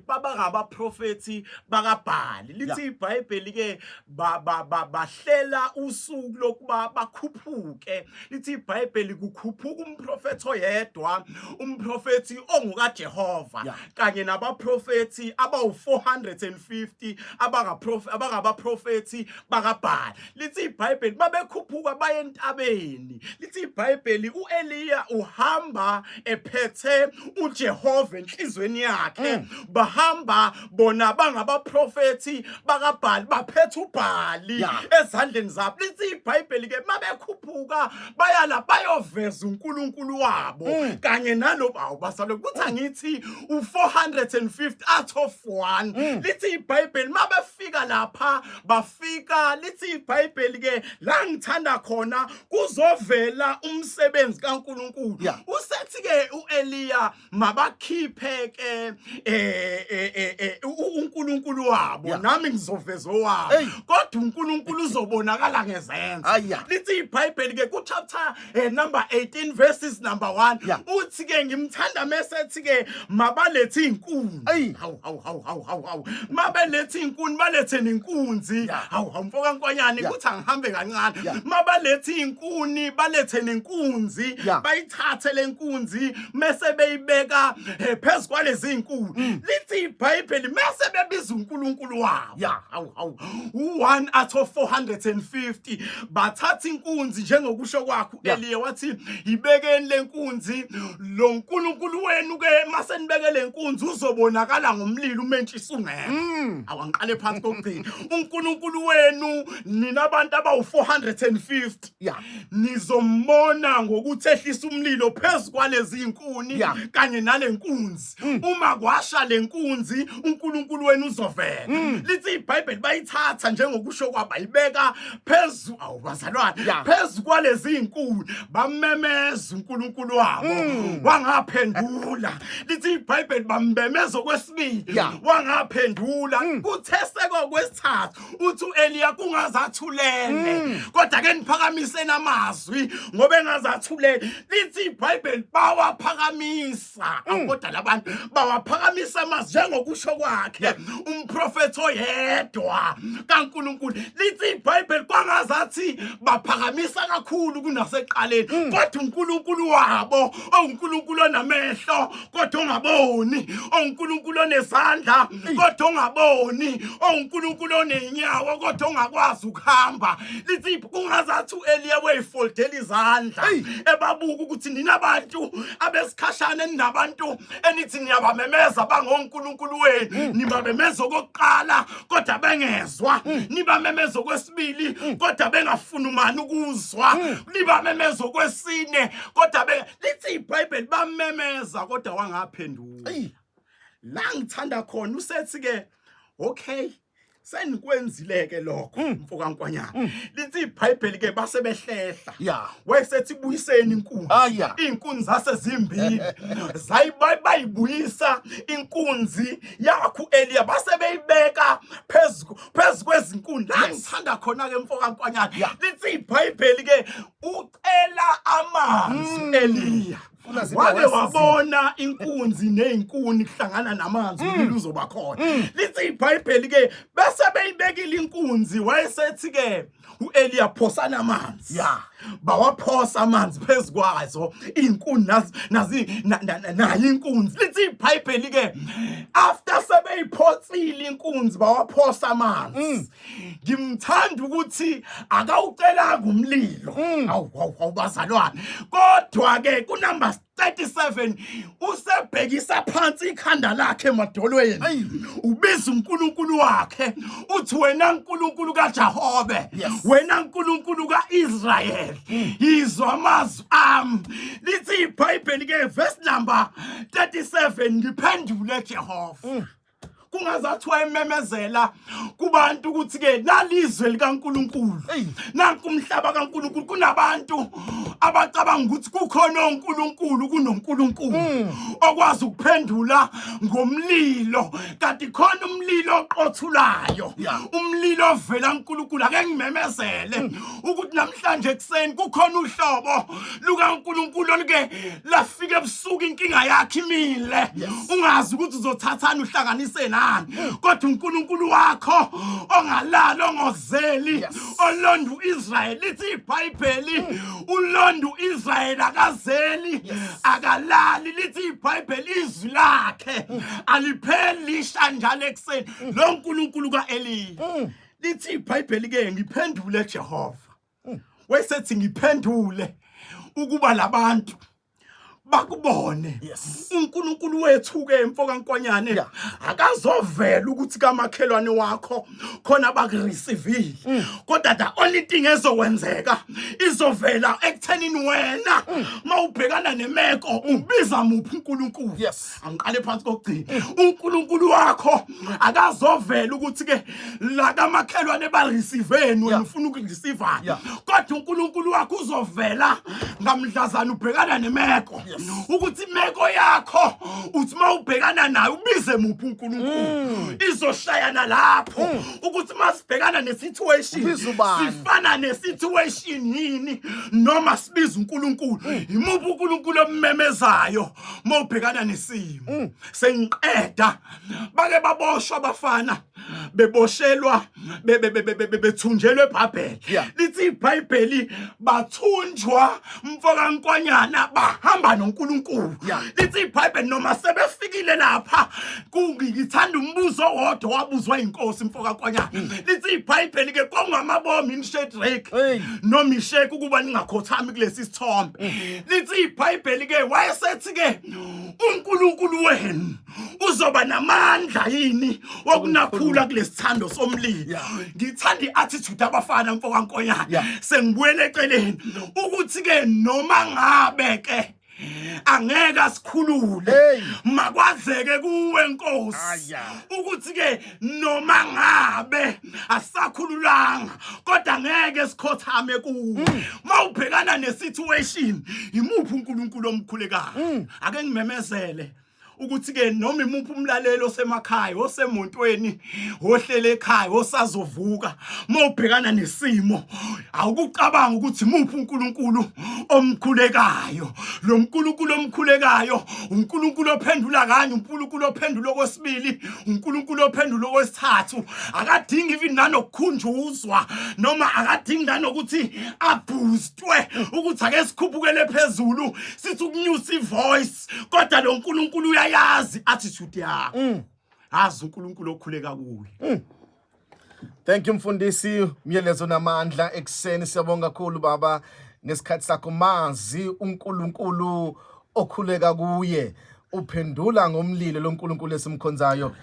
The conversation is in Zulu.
babangabaprofethi bakaBhali. Lithi iBhayibheli ke bahlela usuku lokuba bakhuphuke. Lithi iBhayibheli kukhuphuka umprofethi oyedwa, umprofethi ongukaJehova, kanye nabaprofethi abawu450 abangabaprofethi bakaBhali. Lithi iBhayibheli babekhuphuka baye entabeni. Lithi iBhayibheli uEliya uhamba ephethe uJehova enhlizweni yakhe, bahamba bona bangabaprofethi bakaBhali baphethe uBhali ezandleni zabo. Lithi iBhayibheli ke mabekhuphuka bayala bayoveza uNkulunkulu wabo kanye nalobo awubasalo kuthi angithi u450 out of 1. Lithi iBhayibheli mabefika lapha bafika, lithi iBhayibheli ke la ngithanda khona kuzovela umsebenzi kaNkulunkulu. Usethi ke uEliya mabakhiphe ke uNkulunkulu wabo nami ngizoveza owabo, kodwa uNkulunkulu uzobonakala ngezenzo. Lithi iBhayibheli ke ku chapter number 18 verses number 1 uthi ke ngimthanda mesethi ke mabalethe inkuni. Hawu mabalethe inkuni balethe nenkunzi. Hawu mfoka Nkwanyane kuthi angihambe kancane. Mabalethe inkuni balethe nenkunzi, bayithathe lenkunzi mase beyibeka phezu kwalezi inkuni. Lithi iBhayibheli mase bebiza uNkulunkulu wabo. Hawu 1 out of 450 bathatha inkunzi njengokusho kwakho Eliya wathi ibekeni lenkunzi, lo uNkulunkulu wenu ke mase nibeke lenkunzi uzobonakala ngomlilo umentshisa ungekho. Awangiqale phansi kokugcina. uNkulunkulu wenu nina abantu abawu450 nizombona ngokuthi ehlisa umlilo phezu kwalezi inkuni kanye nalenkunzi. Uma kwasha lenkunzi uNkulunkulu wenu uzovela. Lithi iBhayibheli bayithatha njengokusho kwaba ibeka phezu awubazalwane phezu kwalezi inkuni bamemeza uNkulunkulu wabo wangaphendula. Lithi iBhayibheli bambemeza okwesibili wangaphendula. Kutheseko kwesithathu uthi uEliya kungazathulele kodwa ke niphakamise namazwi ngoba engazathulele. Lithi iBhayibheli bawaphakamisa kodwa labantu bawaphakamisa amazwi njengokusho kwakhe umprofethi oyedwa kaNkulunkulu. Lithi iBhayibheli kwangazathi baphakamisa kakhulu kunaseqaleni kodwa uNkulunkulu wabo uNkulunkulu onamehlo kodwa ongaboni, uNkulunkulu onezandla kodwa ongaboni, uNkulunkulu onenyawo kodwa ongakwazi ukuhamba. Lithi kungazathi uEliya weyifoldela izandla ebabuka ukuthi nina abantu abesikhashana ninabantu enithi niyabamemeza bangoNkulunkulu wenu, nibamemeza okokuqala kodwa bengezwa, nibamemeza okwesibili kodwa bengafuna umani ukuzwa, nibamemeza okwesine kodwa lithi iBhayibheli bamemeza kodwa wangaphendula. La ngithanda khona usethi ke okay senikwenzile ke lokho mfoka Nkwanyane. Lithi iBhayibheli ke base behlehla wayesethi buyiseni inkunzi. Inkunzi zase zimbili bayibuyisa inkunzi yakho Eliya base beyibeka phezu kwezinkuni. La ngithanda khona ke mfoka Nkwanyane. Lithi iBhayibheli ke ucela amanzi Eliya wake wabona inkunzi nezinkuni kuhlangana namanzi umlilo uzoba khona. Lithi iBhayibheli ke bese beyibekile inkunzi wayesethi ke uEliya phosana amanzi. Bawaphosa amanzi phezu kwazo izinkuni nayo inkunzi. Lithi iBhayibheli ke after sebeyiphotsile inkunzi bawaphosa amanzi. Ngimthanda ukuthi akawucela umlilo awubazalwane kodwa ke kunumber 37 usebhekisa phansi ikhanda lakhe emadolweni ubiza uNkulunkulu wakhe uthi wena uNkulunkulu kaJehova, wena uNkulunkulu kaIsrayeli, yizwa amazwi ami. Lithi iBhayibheli ke verse number 37 ngiphendule Jehova kungazathiwa ememezela kubantu ukuthi ke nalizwe likaNkuluNkulu nanku umhlaba kaNkuluNkulu kunabantu abacabanga ukuthi kukhona uNkuluNkulu kunoNkuluNkulu okwazi ukuphendula ngomlilo kanti khona umlilo oqothulayo umlilo ovela kuNkuluNkulu ake ngimemezele ukuthi namhlanje ekseni kukhona uhlobo lukaNkuluNkulu olike lafika ebusuku inkinga yakhe imile ungazi ukuthi uzothathana uhlanganise nani kodwa uNkuluNkulu wakho ongalala ongozeli olonda uIsrael lithi iBhayibheli ulonda uIsrael akazeli akalali lithi iBhayibheli izwi lakhe alipheli lisha njalo ekseni lo uNkuluNkulu kaEliya lithi iBhayibheli ke ngiphendule Jehova wayesethi ngiphendule ukuba labantu bakubone uNkulunkulu wethu ke emfoka nkonyane akazovela ukuthi kamakhelwane wakho khona bakureceive kodwa the only thing ezokwenzeka izovela ekuthenini wena mawubhekana nemeko ubiza muphi uNkulunkulu angiqale phansi kokugcina uNkulunkulu wakho akazovela ukuthi ke la kamakhelwane bareceive wena ufuna ukureceive kodwa uNkulunkulu wakho uzovela ngamdlazana ubhekana nemeko ukuthi imeko yakho uthi mawubhekana nayo ubize muphi uNkulunkulu izoshayana lapho ukuthi masibhekana nesituation sifana nesituation yini noma sibiza uNkulunkulu imuphi uNkulunkulu omemezayo mawubhekana nesimo sengiqeda bake baboshwa abafana beboshelwa bethunjelwe eBhabheli lithi iBhayibheli bathunjwa mfoka nkonyana bahamba noNkulunkulu lithi iBhayibheli noma sebefikile lapha kungithanda umbuzo wodwa wabuzwa inkosi mfoka nkonyana lithi iBhayibheli ke kwangamabomi iShadrach noMeshach ukuba ningakhothami kulesi sithombe lithi iBhayibheli ke wayesethi ke uNkulunkulu wenu uzoba namandla yini wokunaphula kulesithando somlilo ngithanda iattitude abafana mfoka nkonyana sengibuyele eceleni ukuthi ke noma ngabe ke angeke asikhulule makwazeke kuwe Nkosi ukuthi ke noma ngabe asakhululanga kodwa ngeke sikhothame kuwe mawubhekana nesituation imuphi uNkulunkulu omkhulekayo ake ngimemezele ukuthi ke noma imuphi umlalelo osemakhaya osemontweni ohlele ekhaya osazovuka mawubhekana nesimo awukucabanga ukuthi imuphi uNkulunkulu omkhulekayo lo uNkulunkulu omkhulekayo uNkulunkulu ophendula kanye uNkulunkulu ophendula okwesibili uNkulunkulu ophendula okwesithathu akadingi even nanokukhunjuzwa noma akadingi nanokuthi aboostwe ukuthi ake sikhuphukele phezulu sithi ukunyusa ivoice kodwa lo uNkulunkulu yazi attitude yakho azi uNkulunkulu okhuleka kuwe Thank you mfundisi Myelezo namandla ekseni siyabonga kakhulu baba ngesikhathi sakho mazi uNkulunkulu okhuleka kuye uphendula ngomlilo lo uNkulunkulu esimkhonzayo